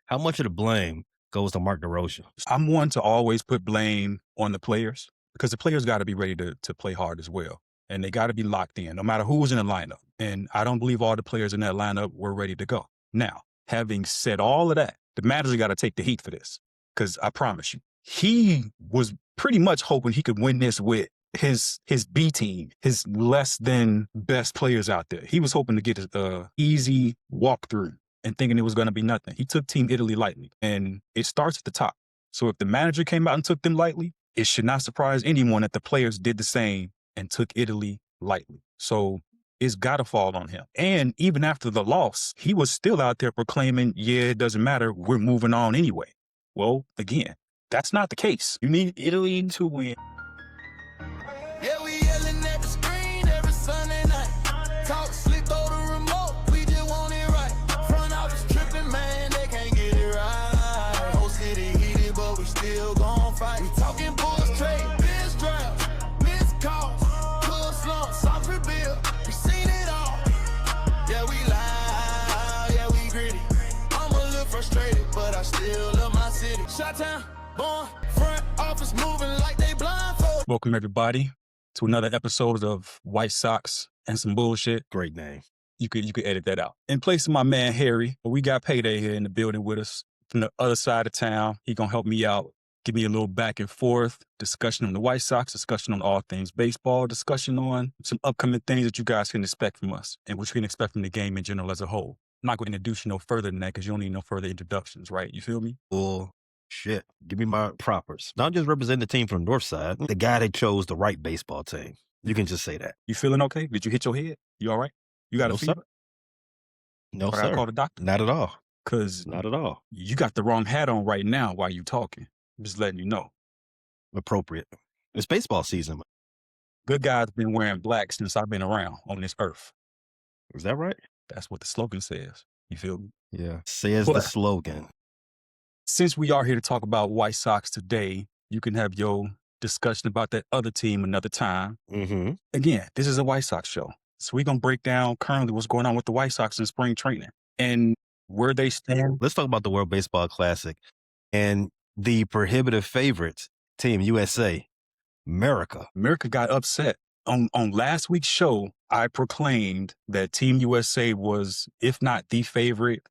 How much of the blame goes to Mark DeRosa? I'm one to always put blame on the players because the players got to be ready to play hard as well. And they got to be locked in no matter who's in the lineup. And I don't believe all the players in that lineup were ready to go. Now, having said all of that, the manager got to take the heat for this because I promise you, he was pretty much hoping he could win this with his B team, his less than best players out there. He was hoping to get an easy walkthrough and thinking it was going to be nothing. He took Team Italy lightly, and it starts at the top. So if the manager came out and took them lightly, it should not surprise anyone that the players did the same and took Italy lightly. So it's got to fall on him. And even after the loss, he was still out there proclaiming, yeah, it doesn't matter. We're moving on anyway. Well, again, that's not the case. You need Italy to win. Yeah, we yelling at the screen every Sunday night. Talk slick, throw the remote, we just want it right. Front office tripping, man, they can't get it right. Whole city heated, but we still gon' fight. We talking bulls trade, biz drafts, missed calls, club slumps, soft rebuild. We seen it all. Yeah, we loud, yeah, we gritty. I'm a little frustrated, but I still love my city. Shot-town, born, front office moving like they blindfold. Welcome, everybody, to another episode of White Sox and some bullshit. Great name. You could edit that out. In place of my man Harry, we got Payday here in the building with us from the other side of town. He gonna help me out, give me a little back and forth discussion on the White Sox, discussion on all things baseball, discussion on some upcoming things that you guys can expect from us and what you can expect from the game in general as a whole. I'm not going to introduce you no further than that because you don't need no further introductions, right? You feel me? Well, shit. Give me my propers. Not just represent the team from the north side, the guy that chose the right baseball team. You can just say that. You feeling okay? Did you hit your head? You all right? You got No, a fever? sir. No, Or I sir. call the doctor? Not at all. Because Not at all. you got the wrong hat on right now while you talking. I'm just letting you know. Appropriate. It's baseball season. Good guys been wearing black since I've been around on this earth. Is that right? That's what the slogan says. You feel me? Yeah. Says the But- slogan. Since we are here to talk about White Sox today, you can have your discussion about that other team another time. Mm-hmm. Again, this is a White Sox show. So we're going to break down currently what's going on with the White Sox in spring training and where they stand. Let's talk about the World Baseball Classic and the prohibitive favorites, Team USA, America. America got upset. On last week's show, I proclaimed that Team USA was, if not the favorite,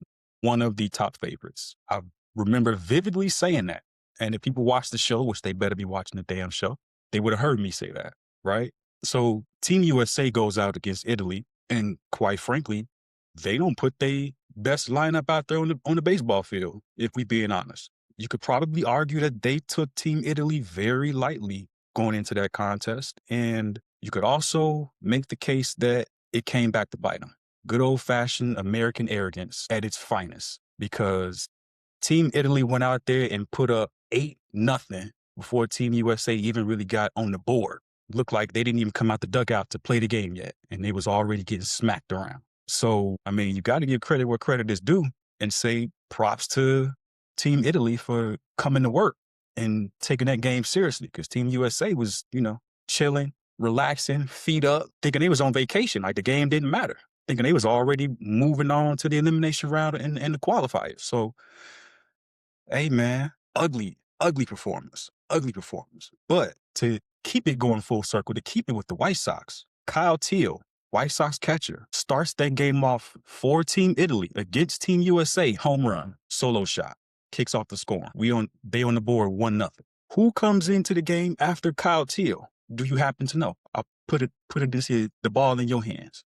one of the top favorites. I remember vividly saying that. And if people watch the show, which they better be watching the damn show, they would have heard me say that, right? So Team USA goes out against Italy, and quite frankly, they don't put their best lineup out there on the baseball field, if we being honest. You could probably argue that they took Team Italy very lightly going into that contest, and you could also make the case that it came back to bite them. Good old-fashioned American arrogance at its finest, because Team Italy went out there and put up 8-0 before Team USA even really got on the board. Looked like they didn't even come out the dugout to play the game yet, and they was already getting smacked around. So, I mean, you got to give credit where credit is due and say props to Team Italy for coming to work and taking that game seriously, because Team USA was, chilling, relaxing, feet up, thinking they was on vacation, like the game didn't matter, thinking they was already moving on to the elimination round and the qualifiers. So, hey, man, ugly performance. But to keep it going full circle, to keep it with the White Sox, Kyle Teal, White Sox catcher, starts that game off for Team Italy against Team USA, home run, solo shot, kicks off the score. They on the board 1-0. Who comes into the game after Kyle Teal? Do you happen to know? I'll put the ball in your hands.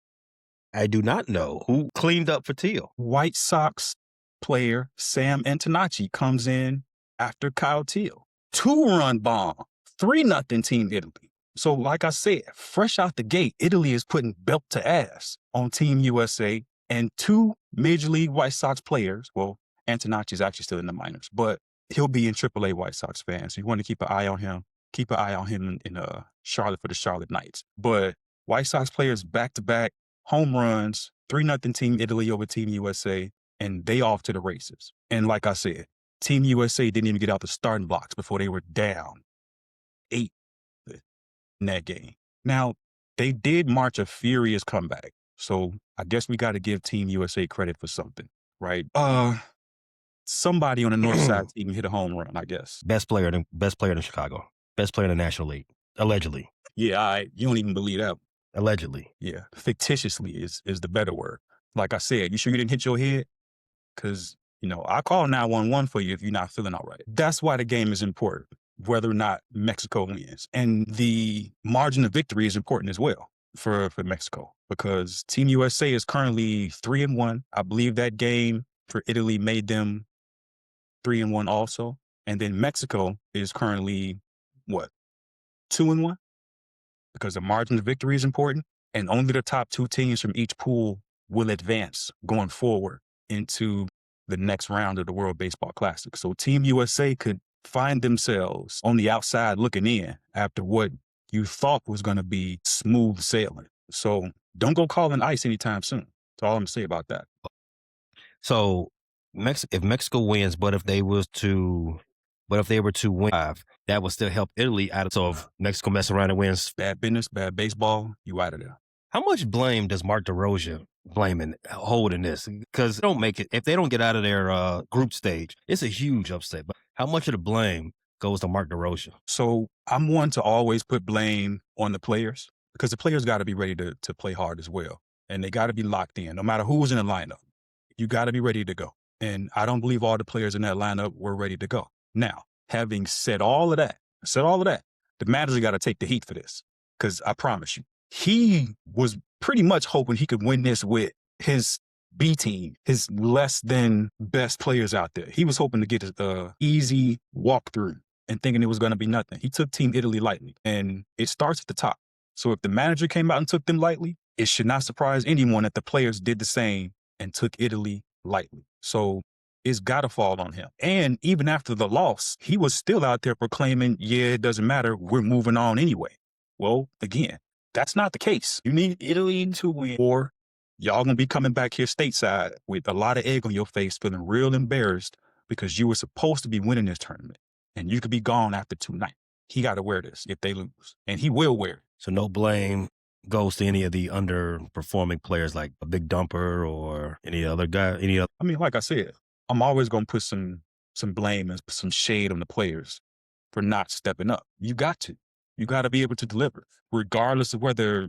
I do not know who cleaned up for Teal. White Sox player Sam Antonacci comes in after Kyle Teal. 2-run bomb, 3-0 Team Italy. So like I said, fresh out the gate, Italy is putting belt to ass on Team USA, and 2 Major League White Sox players. Well, Antonacci is actually still in the minors, but he'll be in AAA White Sox fans. So you want to keep an eye on him. Keep an eye on him in Charlotte for the Charlotte Knights. But White Sox players back-to-back home runs, 3-0 Team Italy over Team USA, and they off to the races. And like I said, Team USA didn't even get out the starting blocks before they were down 8 in that game. Now, they did march a furious comeback. So I guess we got to give Team USA credit for something, right? somebody on the north side team hit a home run, I guess. Best player in Chicago. Best player in the National League. Allegedly. Yeah, you don't even believe that. Allegedly. Yeah, fictitiously is the better word. Like I said, you sure you didn't hit your head? Because, I call 911 for you if you're not feeling all right. That's why the game is important, whether or not Mexico wins. And the margin of victory is important as well for Mexico, because Team USA is currently 3-1. I believe that game for Italy made them 3-1 also. And then Mexico is currently, 2-1? Because the margin of victory is important. And only the top 2 teams from each pool will advance going forward into the next round of the World Baseball Classic. So Team USA could find themselves on the outside looking in after what you thought was going to be smooth sailing. So don't go calling ice anytime soon. That's all I'm going to say about that. So if Mexico wins, but if they were to win 5, that would still help Italy out of. So if Mexico mess around and wins, bad business, bad baseball, you out of there. How much blame does Mark DeRosa hold in this? Because if they don't get out of their group stage, it's a huge upset. But how much of the blame goes to Mark DeRosa? So I'm one to always put blame on the players, because the players got to be ready to play hard as well. And they got to be locked in, no matter who's in the lineup. You got to be ready to go. And I don't believe all the players in that lineup were ready to go. Now, having said all of that, the manager got to take the heat for this, because I promise you, he was pretty much hoping he could win this with his B team, his less than best players out there. He was hoping to get an easy walkthrough and thinking it was going to be nothing. He took Team Italy lightly, and it starts at the top. So if the manager came out and took them lightly, it should not surprise anyone that the players did the same and took Italy lightly. So it's got to fall on him. And even after the loss, he was still out there proclaiming, it doesn't matter, we're moving on anyway. Well, again, that's not the case. You need Italy to win, or y'all gonna be coming back here stateside with a lot of egg on your face, feeling real embarrassed because you were supposed to be winning this tournament and you could be gone after 2 nights. He got to wear this if they lose, and he will wear it. So no blame goes to any of the underperforming players like a Big Dumper or any other guy. I mean, like I said, I'm always gonna put some blame and some shade on the players for not stepping up. You got to. You got to be able to deliver, regardless of whether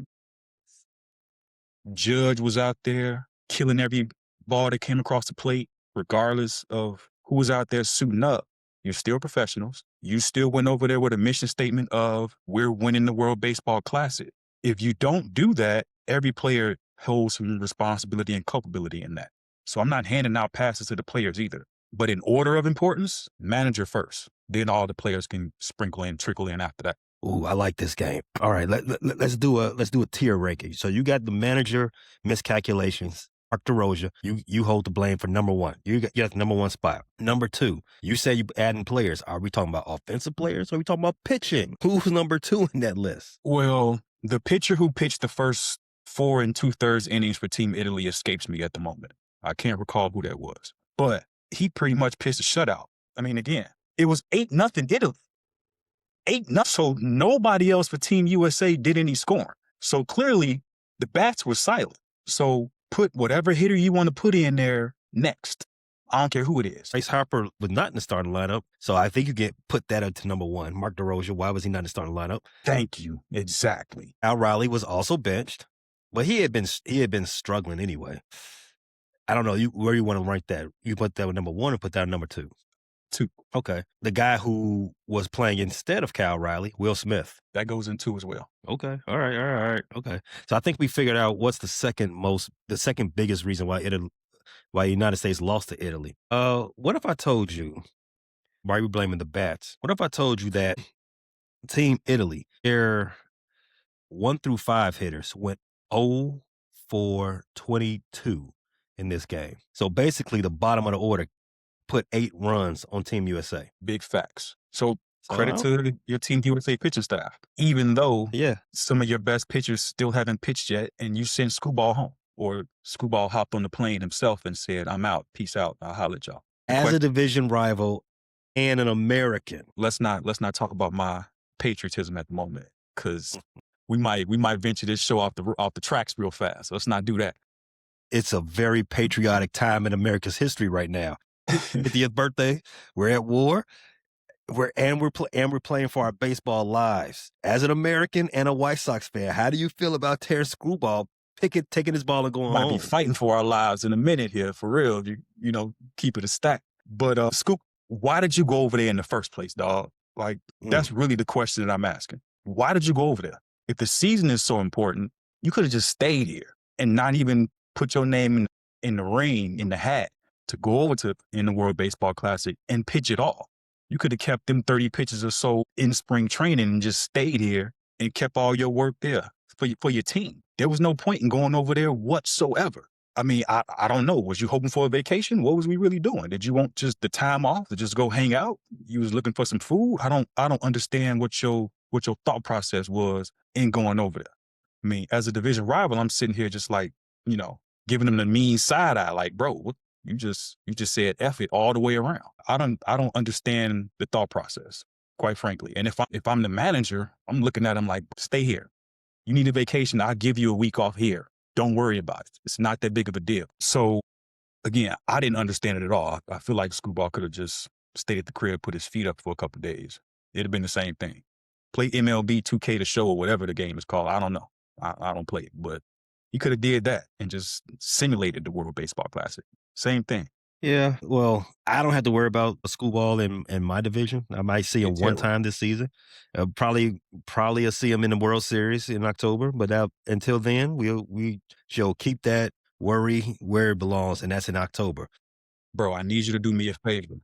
Judge was out there killing every ball that came across the plate, regardless of who was out there suiting up. You're still professionals. You still went over there with a mission statement of, we're winning the World Baseball Classic. If you don't do that, every player holds some responsibility and culpability in that. So I'm not handing out passes to the players either. But in order of importance, manager first. Then all the players can sprinkle in, trickle in after that. Ooh, I like this game. All right, let's do a tier ranking. So you got the manager miscalculations, Mark DeRosa. You hold the blame for number 1. You got the number 1 spot. Number 2, you say you adding players. Are we talking about offensive players, or are we talking about pitching? Who's number 2 in that list? Well, the pitcher who pitched the first 4 2/3 innings for Team Italy escapes me at the moment. I can't recall who that was, but he pretty much pitched a shutout. I mean, again, it was 8-0 Italy. 8-0. So nobody else for Team USA did any scoring. So clearly the bats were silent. So put whatever hitter you want to put in there next. I don't care who it is. Bryce Harper was not in the starting lineup, so I think you put that up to number 1. Mark DeRosa, why was he not in the starting lineup? Thank you. Exactly. Al Riley was also benched, but he had been struggling anyway. I don't know where you want to rank that. You put that with number 1 or put that at number 2? 2. Okay. The guy who was playing instead of Cal Riley, Will Smith. That goes in 2 as well. Okay. All right. Okay. So I think we figured out what's the second biggest reason why the United States lost to Italy. What if I told you, why are we blaming the bats? What if I told you that Team Italy, their 1 through 5 hitters went 0 for 22 in this game? So basically the bottom of the order put 8 runs on Team USA. Big facts. So credit to your Team USA pitching staff, even though some of your best pitchers still haven't pitched yet, and you sent Screwball home, or Screwball hopped on the plane himself and said, I'm out, peace out, I'll holler at y'all. As a division rival and an American. Let's not talk about my patriotism at the moment, because we might venture this show off the tracks real fast. Let's not do that. It's a very patriotic time in America's history right now. 50th birthday. We're at war. We're playing for our baseball lives. As an American and a White Sox fan, how do you feel about Terrence Screwball taking his ball and going Might be home? fighting for our lives in a minute here, for real. You know, keep it a stack. But Scoop, why did you go over there in the first place, dog? Like, Mm. that's really the question that I'm asking. Why did you go over there? If the season is so important, you could have just stayed here and not even put your name in the ring, in the hat, to go over to in the World Baseball Classic and pitch it all. You could have kept them 30 pitches or so in spring training and just stayed here and kept all your work there for your team. There was no point in going over there whatsoever. I mean, I don't know. Was you hoping for a vacation? What was we really doing? Did you want just the time off to just go hang out? You was looking for some food? I don't understand what your thought process was in going over there. I mean, as a division rival, I'm sitting here just like, you know, giving them the mean side eye, like, bro, what, you just said F it all the way around. I don't understand the thought process, quite frankly. And if I'm the manager, I'm looking at him like, stay here. You need a vacation, I'll give you a week off here. Don't worry about it. It's not that big of a deal. So again, I didn't understand it at all. I feel like Screwball could have just stayed at the crib, put his feet up for a couple of days. It'd have been the same thing. Play MLB 2K The Show or whatever the game is called. I don't know. I don't play it, but he could have did that and just simulated the World Baseball Classic. Same thing. Yeah, well, I don't have to worry about a school ball in my division. I might see him one Terror. time this season. Probably I'll see him in the World Series in October. But until then, we shall keep that worry where it belongs, and that's in October. Bro, I need you to do me a favor.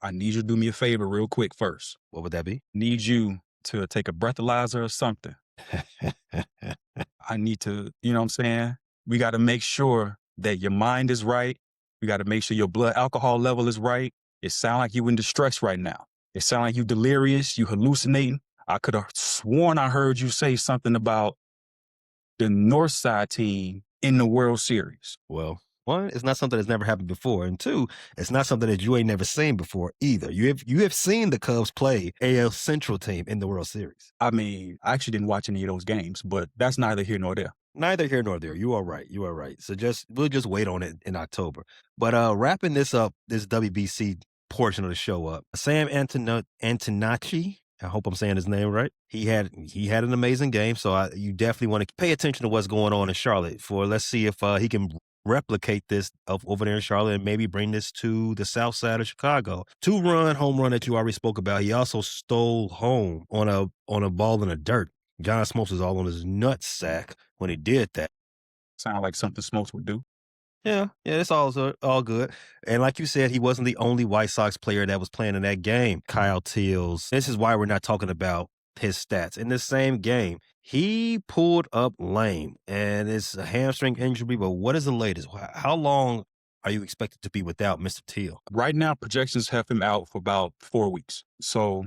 I need you to do me a favor real quick first. What would that be? Need you to take a breathalyzer or something. I need to, you know what I'm saying? We got to make sure that your mind is right. We got to make sure your blood alcohol level is right. It sounds like you in distress right now. It sounds like you delirious, you hallucinating. I could have sworn I heard you say something about the North Side team in the World Series. Well, one, it's not something that's never happened before, and two, it's not something that you ain't never seen before either. You have seen the Cubs play AL Central team in the World Series. I mean, I actually didn't watch any of those games, but that's neither here nor there. Neither here nor there. You are right. You are right. So we'll just wait on it in October. But wrapping this up, this WBC portion of the show up, Sam Antonacci. I hope I'm saying his name right. He had an amazing game. So you definitely want to pay attention to what's going on in Charlotte. Let's see if he can replicate this over there in Charlotte and maybe bring this to the south side of Chicago. 2-run home run that you already spoke about. He also stole home on a ball in the dirt. John Smoltz was all on his nutsack when he did that. Sound like something Smokes would do. Yeah, it's all good. And like you said, he wasn't the only White Sox player that was playing in that game. Kyle Teals. This is why we're not talking about his stats. In this same game, he pulled up lame, and it's a hamstring injury. But what is the latest? How long are you expected to be without Mr. Teal? Right now, projections have him out for about 4 weeks. So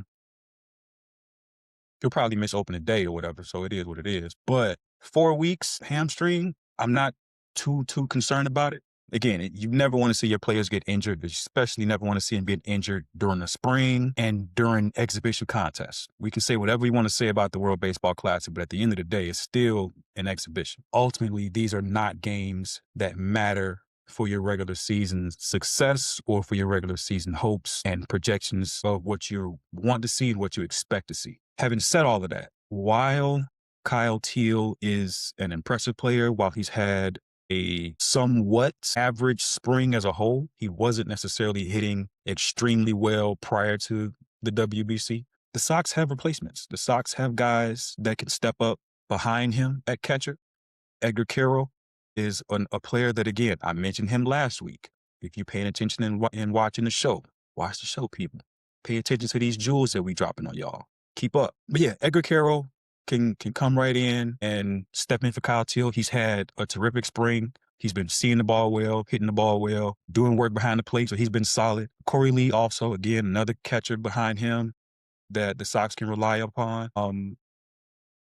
he'll probably miss opening day or whatever. So it is what it is. But 4 weeks, hamstring, I'm not too concerned about it. Again, you never want to see your players get injured, especially never want to see them get injured during the spring and during exhibition contests. We can say whatever we want to say about the World Baseball Classic, but at the end of the day, it's still an exhibition. Ultimately, these are not games that matter for your regular season success or for your regular season hopes and projections of what you want to see and what you expect to see. Having said all of that, while Kyle Teal is an impressive player, while he's had a somewhat average spring as a whole, he wasn't necessarily hitting extremely well prior to the WBC. The Sox have replacements. The Sox have guys that can step up behind him at catcher. Edgar Carroll is a player that, again, I mentioned him last week. If you're paying attention and watching the show, watch the show, people. Pay attention to these jewels that we dropping on y'all. Keep up. But yeah, Edgar Carroll can come right in and step in for Kyle Teal. He's had a terrific spring. He's been seeing the ball well, hitting the ball well, doing work behind the plate, so he's been solid. Corey Lee also, again, another catcher behind him that the Sox can rely upon.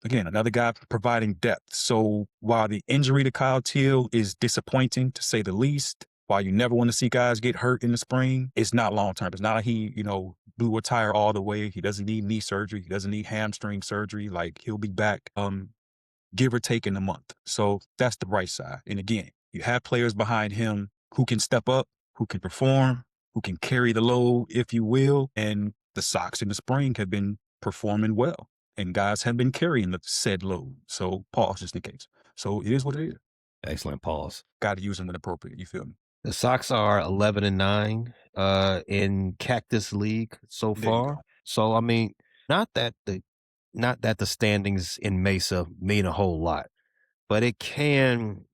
Again, another guy providing depth. So while the injury to Kyle Teal is disappointing, to say the least, while you never want to see guys get hurt in the spring, it's not long-term. It's not like he, blew a tire all the way. He doesn't need knee surgery. He doesn't need hamstring surgery. Like, he'll be back, give or take, in a month. So that's the bright side. And again, you have players behind him who can step up. who can perform, who can carry the load, if you will. And the Sox in the spring have been performing well, and guys have been carrying the said load. So pause just in case. So it is what it is. Excellent pause. Got to use them when appropriate. You feel me? The Sox are 11-9 in Cactus League so There you far. go. So I mean, not that the not that the standings in Mesa mean a whole lot, but it can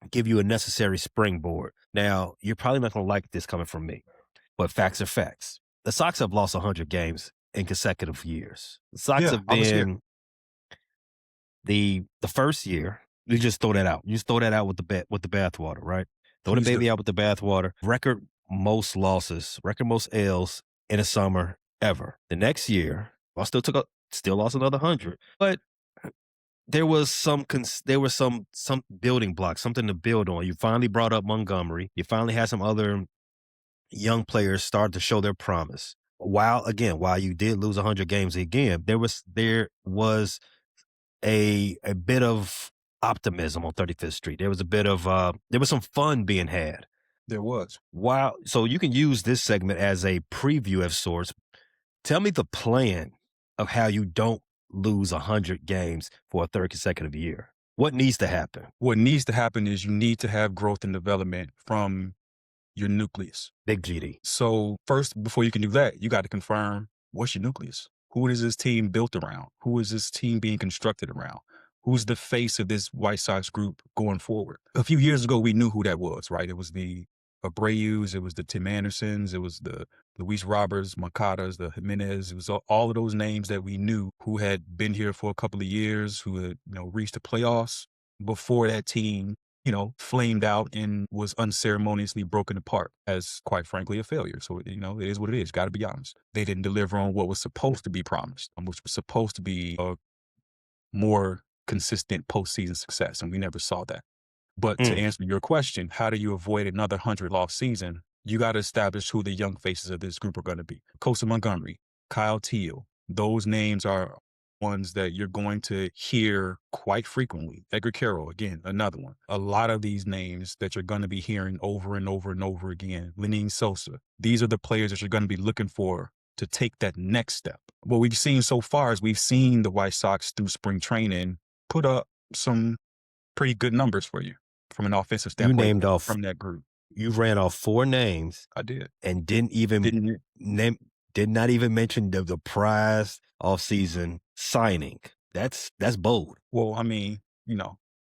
give you a necessary springboard. Now, you're probably not going to like this coming from me, but facts are facts. The Sox have lost 100 games in consecutive years. The Sox Yeah, have I was here. been the first year. You just throw that out. You just throw that out with the bathwater, right? Throw the Please do. baby out with the bathwater. Record most losses, record most L's in a summer ever. The next year, I still lost another 100, but there was some building blocks, something to build on. You finally brought up Montgomery. You finally had some other young players start to show their promise. While you did lose 100 games again, there was a bit of optimism on 35th Street. There was a bit of there was some fun being had. There was. Wow. So you can use this segment as a preview of sorts. Tell me the plan of how you don't lose 100 games for a third consecutive year. What needs to happen? What needs to happen is you need to have growth and development from your nucleus. Big GD. So first, before you can do that, you got to confirm what's your nucleus. Who is this team built around? Who is this team being constructed around? Who's the face of this White Sox group going forward? A few years ago, we knew who that was, right? It was the Abreu's, it was the Tim Andersons, it was the Luis Roberts, Moncada's, the Jimenez. It was all of those names that we knew who had been here for a couple of years, who had reached the playoffs before that team flamed out and was unceremoniously broken apart as, quite frankly, a failure. So, it is what it is. Got to be honest. They didn't deliver on what was supposed to be promised, which was supposed to be a more consistent postseason success, and we never saw that. But to answer your question, how do you avoid another 100-loss season? You got to establish who the young faces of this group are going to be. Kosa Montgomery, Kyle Teal, those names are ones that you're going to hear quite frequently. Edgar Carroll, again, another one. A lot of these names that you're going to be hearing over and over and over again. Lenine Sosa. These are the players that you're going to be looking for to take that next step. What we've seen so far is we've seen the White Sox through spring training put up some pretty good numbers for you from an offensive You standpoint named off. from that group. You ran off 4 names I did. and did not even mention the prize offseason signing. That's bold. Well, I mean,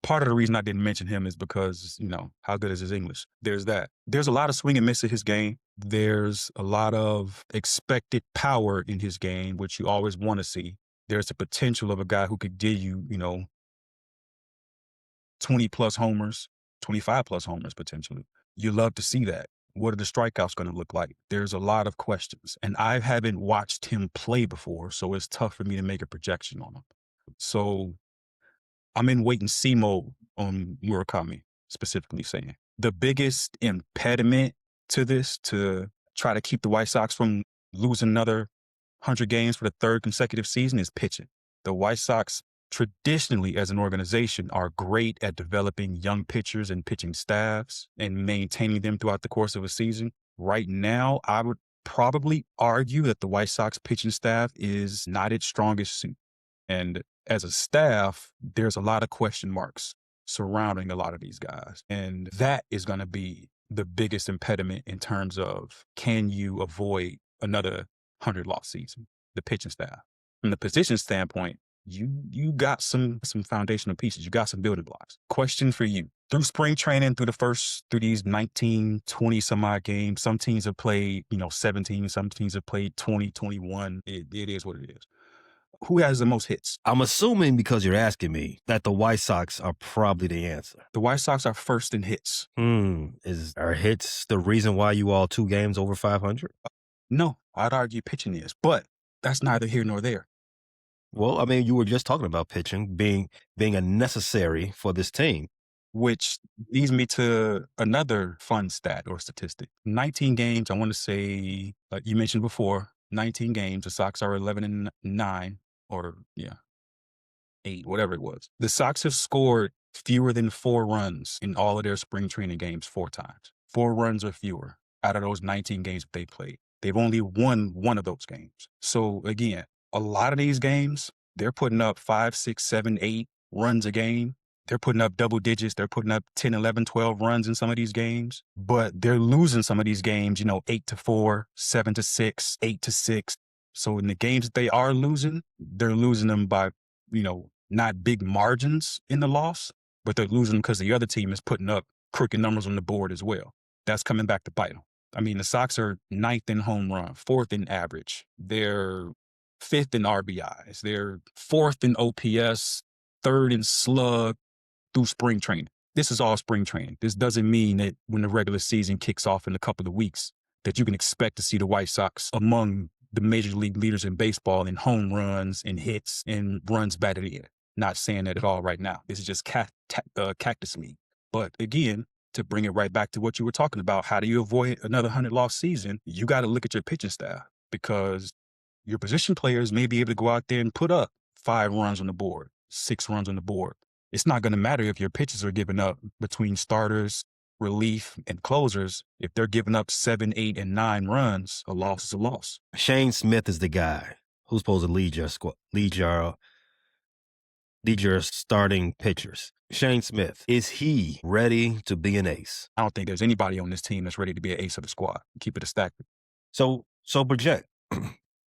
part of the reason I didn't mention him is because, how good is his English? There's that. There's a lot of swing and miss in his game. There's a lot of expected power in his game, which you always want to see. There's the potential of a guy who could give you, 20 plus homers, 25 plus homers potentially. You love to see that. What are the strikeouts going to look like? There's a lot of questions. And I haven't watched him play before, so it's tough for me to make a projection on him. So I'm in wait and see mode on Murakami, specifically saying. The biggest impediment to this, to try to keep the White Sox from losing another 100 games for the third consecutive season, is pitching. The White Sox traditionally, as an organization, are great at developing young pitchers and pitching staffs and maintaining them throughout the course of a season. Right now, I would probably argue that the White Sox pitching staff is not its strongest suit. And as a staff, there's a lot of question marks surrounding a lot of these guys. And that is going to be the biggest impediment in terms of, can you avoid another 100-loss season, the pitching staff? From the position standpoint, you got some foundational pieces. You got some building blocks. Question for you. Through spring training, through these 19, 20 some odd games, some teams have played, 17, some teams have played 20, 21. It is what it is. Who has the most hits? I'm assuming, because you're asking me, that the White Sox are probably the answer. The White Sox are first in hits. Are hits the reason why you all 2 games over 500? No, I'd argue pitching is, but that's neither here nor there. Well, I mean, you were just talking about pitching being a necessary for this team. Which leads me to another fun stat or statistic. 19 games, I want to say, like you mentioned before, 19 games. The Sox are 11-9, or 8, whatever it was. The Sox have scored fewer than 4 runs in all of their spring training games 4 times. 4 runs or fewer out of those 19 games that they played. They've only won one of those games. So again, a lot of these games, they're putting up 5, 6, 7, 8 runs a game. They're putting up double digits. They're putting up 10, 11, 12 runs in some of these games, but they're losing some of these games, 8-4, 7-6, 8-6. So in the games that they are losing, they're losing them by, not big margins in the loss, but they're losing because the other team is putting up crooked numbers on the board as well. That's coming back to bite them. I mean, the Sox are 9th in home run, 4th in average. They're 5th in RBIs. They're 4th in OPS, 3rd in slug through spring training. This is all spring training. This doesn't mean that when the regular season kicks off in a couple of weeks that you can expect to see the White Sox among the major league leaders in baseball in home runs and hits and runs batted in. Not saying that at all right now. This is just cactus league. But again, to bring it right back to what you were talking about, how do you avoid another 100-loss season? You got to look at your pitching staff because your position players may be able to go out there and put up 5 runs on the board, 6 runs on the board. It's not going to matter if your pitchers are giving up between starters, relief, and closers. If they're giving up 7, 8, and 9 runs, a loss is a loss. Shane Smith is the guy who's supposed to lead your squad, lead your starting pitchers. Shane Smith, is he ready to be an ace? I don't think there's anybody on this team that's ready to be an ace of the squad. Keep it a stack. So project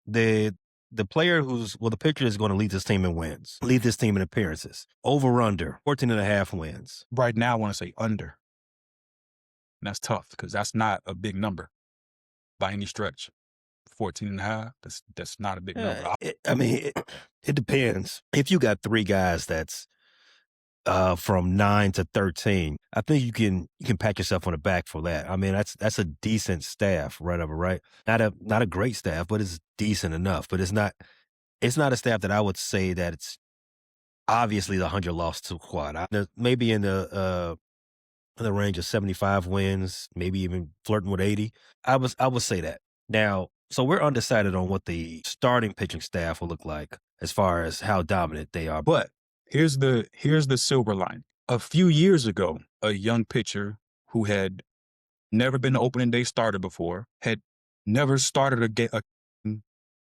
the player the pitcher is going to lead this team in wins, lead this team in appearances. Over under 14.5 wins. Right now, I want to say under. And that's tough because that's not a big number by any stretch. 14.5, that's not a big number. It depends. If you got 3 guys that's from 9 to 13, I think you can pat yourself on the back for that. I mean, that's a decent staff, right? Not a great staff, but it's decent enough. But it's not a staff that I would say that it's obviously the 100-loss squad. Maybe in the range of 75 wins, maybe even flirting with 80. I would say that. Now, so we're undecided on what the starting pitching staff will look like as far as how dominant they are. But here's the silver line. A few years ago, a young pitcher who had never been an opening day starter before, had never started a game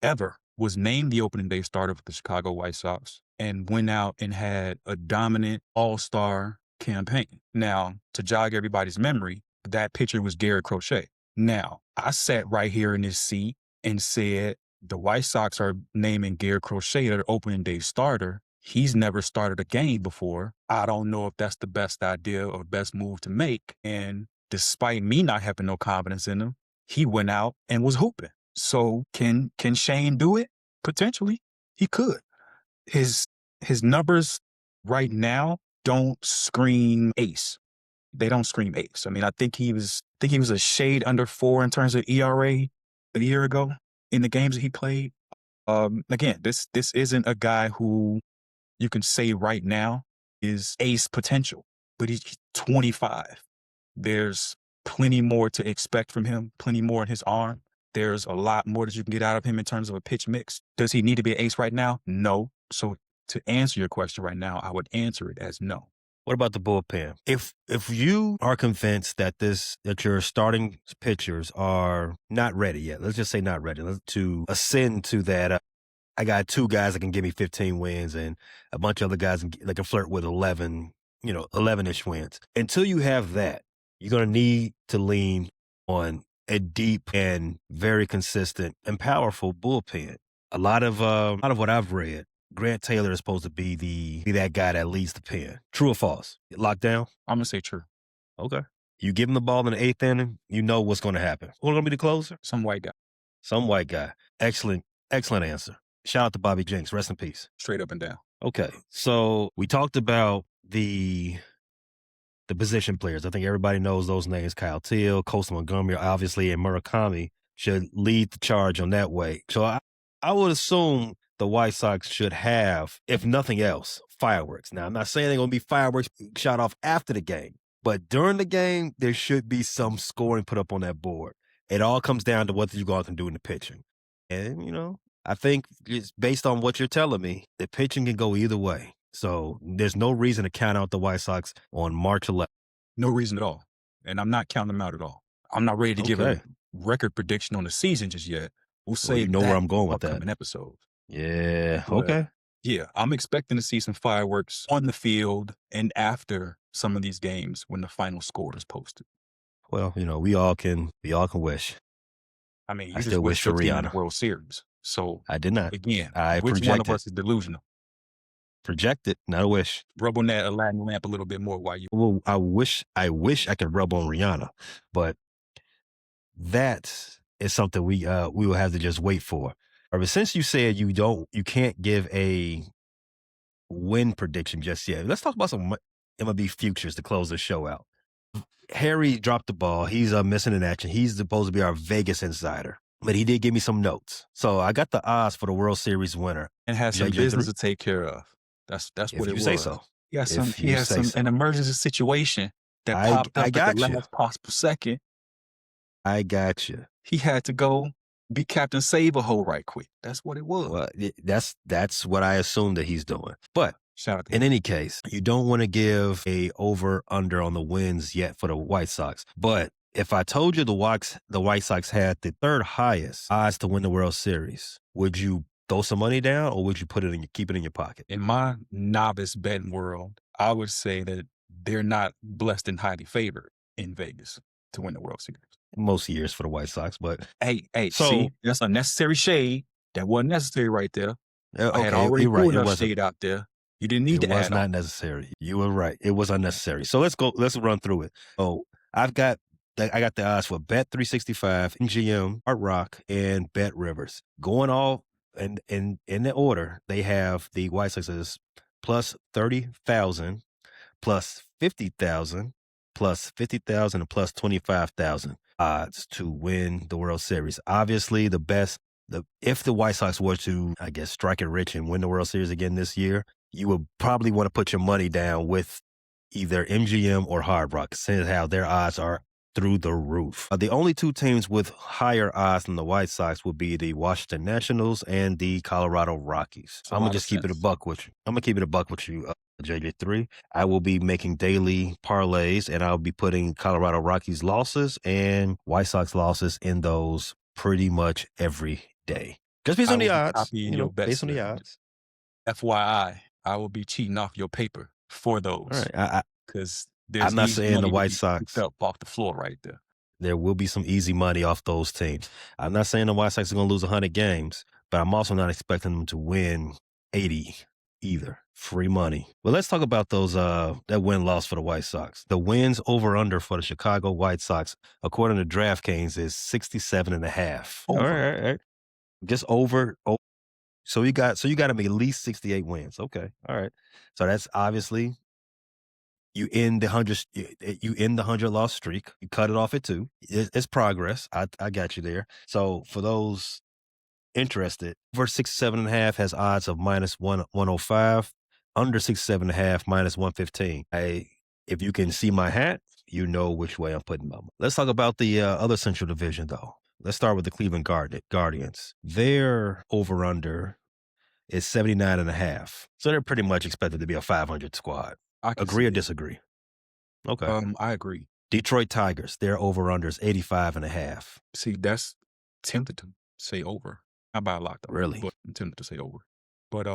ever, was named the opening day starter for the Chicago White Sox and went out and had a dominant all-star campaign. Now, to jog everybody's memory, that pitcher was Garrett Crochet. Now, I sat right here in this seat and said, the White Sox are naming Garrett Crochet their opening day starter. He's never started a game before. I don't know if that's the best idea or best move to make. And despite me not having no confidence in him, he went out and was hooping. So can Shane do it? Potentially, he could. His numbers right now don't scream ace. They don't scream ace. I mean, I think he was a shade under 4 in terms of ERA a year ago in the games that he played. Again, this isn't a guy who you can say right now is ace potential, but he's 25. There's plenty more to expect from him, plenty more in his arm. There's a lot more that you can get out of him in terms of a pitch mix. Does he need to be an ace right now? No. So to answer your question right now, I would answer it as no. What about the bullpen? If you are convinced that your starting pitchers are not ready yet, let's just say not ready, to ascend to that, I got 2 guys that can give me 15 wins and a bunch of other guys that can flirt with 11, 11-ish wins. Until you have that, you're going to need to lean on a deep and very consistent and powerful bullpen. A lot of what I've read, Grant Taylor is supposed to be that guy that leads the pen. True or false? Locked down? I'm going to say true. Okay. You give him the ball in the 8th inning, you know what's going to happen. Who's going to be the closer? Some white guy. Excellent answer. Shout out to Bobby Jenks. Rest in peace. Straight up and down. Okay. So we talked about the position players. I think everybody knows those names. Kyle Teal, Costa Montgomery, obviously, and Murakami should lead the charge on that way. So I would assume the White Sox should have, if nothing else, fireworks. Now, I'm not saying they're going to be fireworks shot off after the game, but during the game, there should be some scoring put up on that board. It all comes down to what you guys can do in the pitching. And, I think it's based on what you're telling me, the pitching can go either way. So there's no reason to count out the White Sox on March 11th. No reason at all. and I'm not counting them out at all. I'm not ready to give a Okay. record prediction on the season just yet. We'll Well, you save know where that I'm going for with that. upcoming episodes. Yeah. But Okay. yeah, I'm expecting to see some fireworks on the field and after some of these games when the final score is posted. Well, we all can wish. I mean, I you just still wish wished your for team in the Rihanna. World Series. So I did not. again, I which one of projected. us is delusional? Projected, not a wish. Rub on that Aladdin lamp a little bit more while you. Well, I wish I could rub on Rihanna, but that is something we will have to just wait for. But since you said you can't give a win prediction just yet, let's talk about some MLB futures to close the show out. Harry dropped the ball. He's missing in action. He's supposed to be our Vegas insider, but he did give me some notes. So I got the odds for the World Series winner. And has some business to take care of. That's If what it you was. say so. He has an emergency situation that popped up I at the got you. last possible second. I got you. He had to go be Captain Save-A-Hole right quick. That's what it was. Well, that's what I assume that he's doing. But Shout out to in him. any case, you don't want to give a over under on the wins yet for the White Sox. But if I told you the White Sox had the third highest odds to win the World Series, would you throw some money down or would you keep it in your pocket? In my novice betting world, I would say that they're not blessed and highly favored in Vegas to win the World Series. Most years for the White Sox, but Hey, so see, that's unnecessary shade. That wasn't necessary right there. I had okay, already you're right. pulled It enough wasn't. shade out there. You didn't need It to was add not on. necessary. You were right. It was unnecessary. So let's run through it. Oh, I got the odds for Bet 365, MGM, Hard Rock, and Bet Rivers. Going all in the order, they have the White Sox as plus 30,000, plus 50,000, plus 50,000, and plus 25,000 odds to win the World Series. Obviously, if the White Sox were to, I guess, strike it rich and win the World Series again this year, you would probably want to put your money down with either MGM or Hard Rock, seeing how their odds are through the roof. The only two teams with higher odds than the White Sox would be the Washington Nationals and the Colorado Rockies. I'm gonna just keep it a buck with you. I'm gonna keep it a buck with you, JJ3. I will be making daily parlays, and I'll be putting Colorado Rockies losses and White Sox losses in those pretty much every day. Just based on the odds, based on the odds. FYI, I will be cheating off your paper for those. All right, because I'm not saying the White Sox up off the floor right there. There will be some easy money off those teams. I'm not saying the White Sox are going to lose 100 games, but I'm also not expecting them to win 80 either. Free money. Well, let's talk about those that win-loss for the White Sox. The wins over-under for the Chicago White Sox, according to DraftKings, is 67.5. All right. Just over. So you got to make at least 68 wins. Okay. All right. So that's obviously you end the 100 loss streak. You cut it off at 2. It's progress. I got you there. So for those interested, over 67.5 has odds of minus 105. Under 67.5 minus 115. If you can see my hat, you know which way I'm putting my money. Let's talk about the other Central Division though. Let's start with the Cleveland Guardians. Their over-under is 79.5. So they're pretty much expected to be a 500 squad. Agree or disagree? Okay. I agree. Detroit Tigers, their over-under is 85.5. See, that's tempted to say over. Not by a lot though. Really? But I'm tempted to say over. But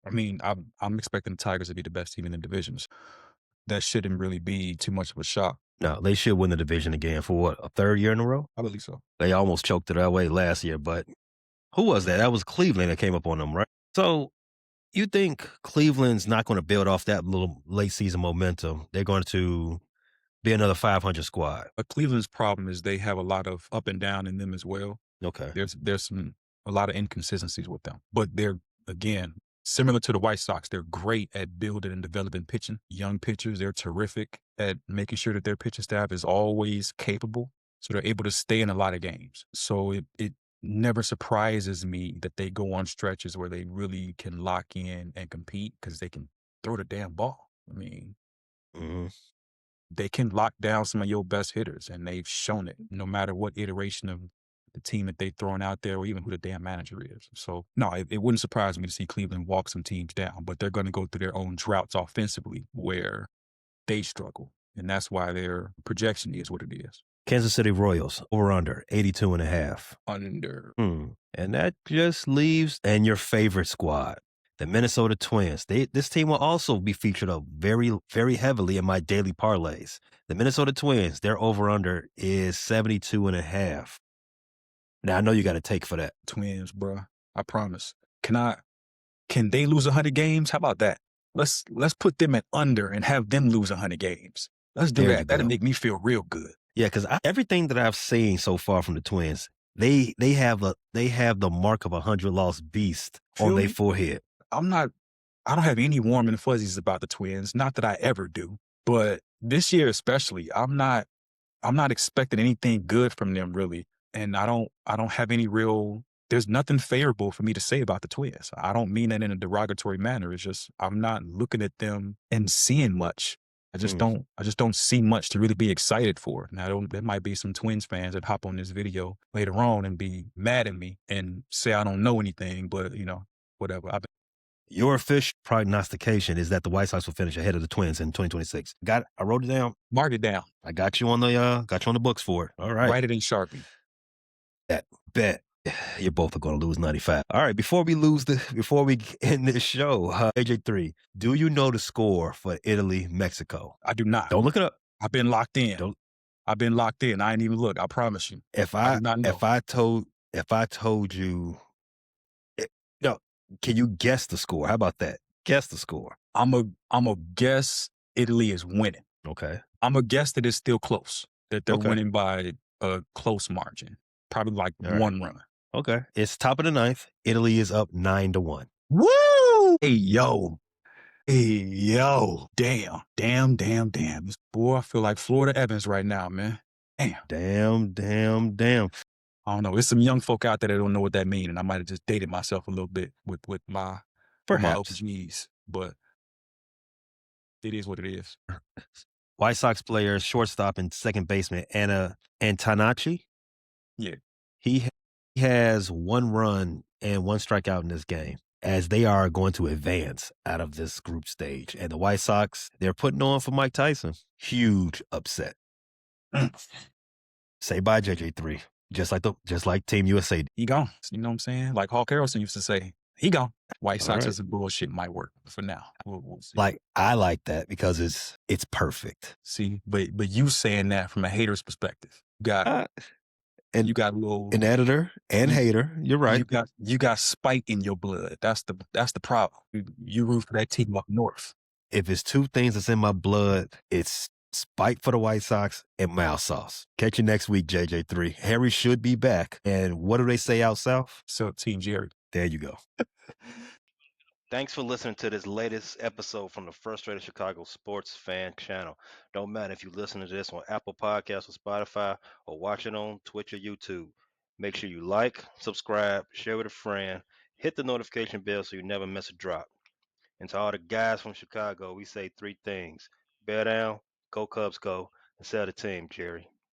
I mean, I'm expecting the Tigers to be the best team in the divisions. That shouldn't really be too much of a shock. No, they should win the division again for what, a third year in a row? I believe so. They almost choked it away last year, but who was that? That was Cleveland that came up on them, right? So you think Cleveland's not going to build off that little late season momentum? They're going to be another 500 squad. But Cleveland's problem is they have a lot of up and down in them as well. Okay. There's a lot of inconsistencies with them. But they're, again, similar to the White Sox, they're great at building and developing pitching. Young pitchers, they're terrific at making sure that their pitching staff is always capable. So they're able to stay in a lot of games. So it never surprises me that they go on stretches where they really can lock in and compete because they can throw the damn ball. I mean, they can lock down some of your best hitters, and they've shown it no matter what iteration of the team that they've thrown out there or even who the damn manager is. So, no, it wouldn't surprise me to see Cleveland walk some teams down, but they're going to go through their own droughts offensively where they struggle. and that's why their projection is what it is. Kansas City Royals, over under 82.5. Under. And that just leaves, and your favorite squad, the Minnesota Twins. This team will also be featured up very, very heavily in my daily parlays. The Minnesota Twins, their over under is 72.5. Now I know you got a take for that. Twins, bruh. I promise. Can they lose 100 games? How about that? Let's put them at under and have them lose 100 games. Let's do There you that. That'll go. make me feel real good. Yeah, because everything that I've seen so far from the Twins, they have the mark of 100 lost beast Feel on their me? forehead. I don't have any warm and fuzzies about the Twins. Not that I ever do, but this year especially, I'm not expecting anything good from them really, and I don't have any real. There's nothing favorable for me to say about the Twins. I don't mean that in a derogatory manner. It's just I'm not looking at them and seeing much. I just don't see much to really be excited for. Now there might be some Twins fans that hop on this video later on and be mad at me and say I don't know anything, but whatever. Your official prognostication is that the White Sox will finish ahead of the Twins in 2026. I wrote it down. Mark it down. I got you on the books for it. All right. Write it in Sharpie. Bet. You both are going to lose 95. All right. Before we end this show, AJ3, do you know the score for Italy, Mexico? I do not. Don't look it up. I've been locked in. I've been locked in. I ain't even look. I promise you. If I do not know. if I told you, no, can you guess the score? How about that? Guess the score. I'm a guess Italy is winning. Okay. I'm a guess that it's still close. That they're Okay. winning by a close margin. Probably like All one run. Okay. It's top of the ninth. Italy is up 9-1. Woo! Hey yo. Damn. Boy, I feel like Florida Evans right now, man. Damn. Damn. I don't know. There's some young folk out there that don't know what that means, and I might have just dated myself a little bit with my Perhaps. OGs, but it is what it is. White Sox player, shortstop and second baseman, Anna Antonacci. Yeah. He has 1 run and 1 strikeout in this game, as they are going to advance out of this group stage. And the White Sox, they're putting on for Mike Tyson. Huge upset. Say bye, JJ3. Just like Team USA. He gone. You know what I'm saying? Like Hawk Harrelson used to say, he gone. White All Sox right. as a bullshit might work for now. We'll see. Like, I like that because it's perfect. See, but you saying that from a hater's perspective. You got And you got a little an editor and hater. You're right. You got spite in your blood. That's the problem. You root for that team up north. If it's 2 things that's in my blood, it's spite for the White Sox and mouth sauce. Catch you next week, JJ3. Harry should be back. And what do they say out south? So Team Jerry. There you go. Thanks for listening to this latest episode from the Frustrated Chicago Sports Fan Channel. Don't matter if you listen to this on Apple Podcasts or Spotify or watch it on Twitch or YouTube. Make sure you like, subscribe, share with a friend, hit the notification bell so you never miss a drop. And to all the guys from Chicago, we say 3 things. Bear down, go Cubs go, and sell the team, Jerry.